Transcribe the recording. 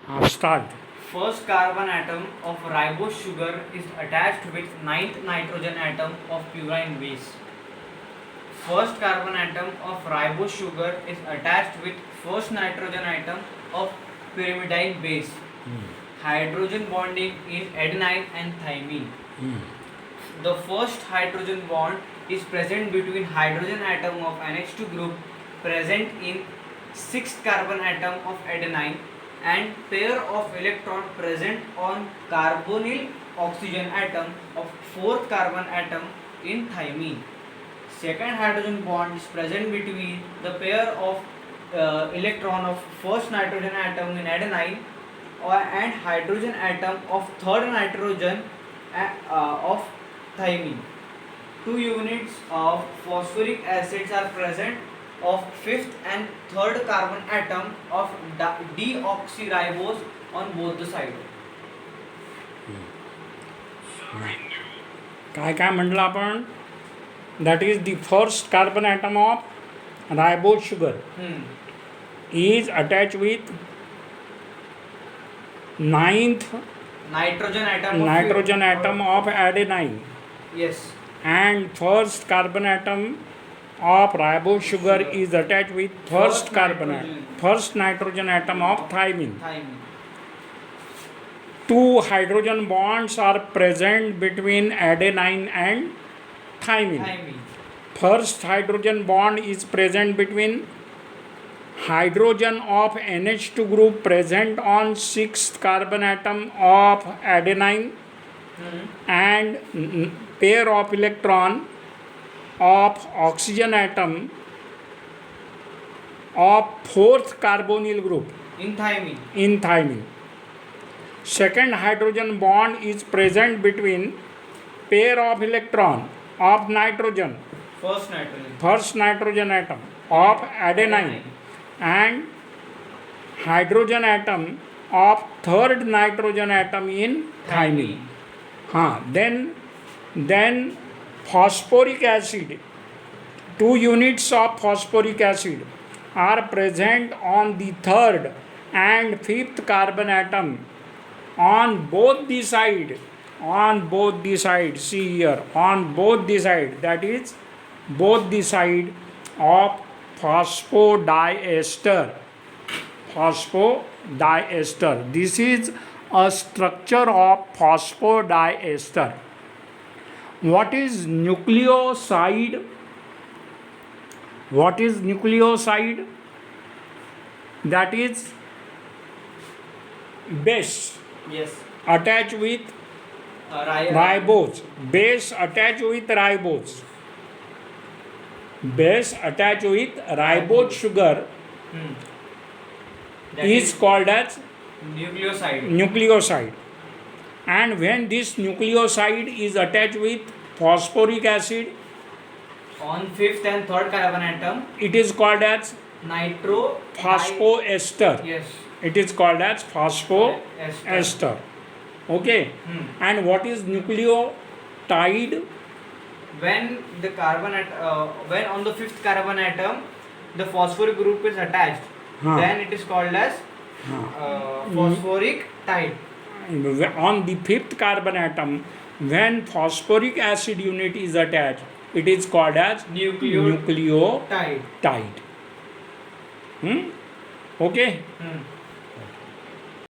Start. First carbon atom of ribose sugar is attached with ninth nitrogen atom of purine base. First carbon atom of ribose sugar is attached with first nitrogen atom of pyrimidine base. Hydrogen bonding in adenine and thymine. The first hydrogen bond is present between hydrogen atom of NH2 group present in sixth carbon atom of adenine and pair of electron present on carbonyl oxygen atom of fourth carbon atom in thymine. Second hydrogen bond is present between the pair of electron of first nitrogen atom in adenine and hydrogen atom of third nitrogen of thymine. 2 units of phosphoric acids are present of fifth and third carbon atom of deoxyribose on both the sides. काय म्हटलं आपण? That is the first carbon atom of ribose sugar is attached with ninth nitrogen atom of adenine. Yes. And first carbon atom of ribose sugar is attached with first nitrogen atom of thymine. Two hydrogen bonds are present between adenine and thymine. First hydrogen bond is present between hydrogen of NH2 group present on sixth carbon atom of adenine and pair of electron of oxygen atom of fourth carbonyl group in thymine. Second hydrogen bond is present between pair of electron of nitrogen, first nitrogen atom of adenine and hydrogen atom of third nitrogen atom in thymine. Then phosphoric acid, 2 units of phosphoric acid are present on the third and fifth carbon atom on both the side. See here, on both the side, that is both the side of phosphodiester. This is a structure of phosphodiester. What is nucleoside? That is base. Yes. Attached with ribose. Base attached with ribose. Base attached with ribose sugar is called as nucleoside. And when this nucleoside is attached with phosphoric acid on fifth and third carbon atom, it is called as phosphoester. Yes. It is called as phosphoester. Okay. And what is nucleotide? When the when on the fifth carbon atom the phosphoric group is attached, then it is called as phosphoric tide. On the fifth carbon atom, when phosphoric acid unit is attached, it is called as nucleotide. Okay.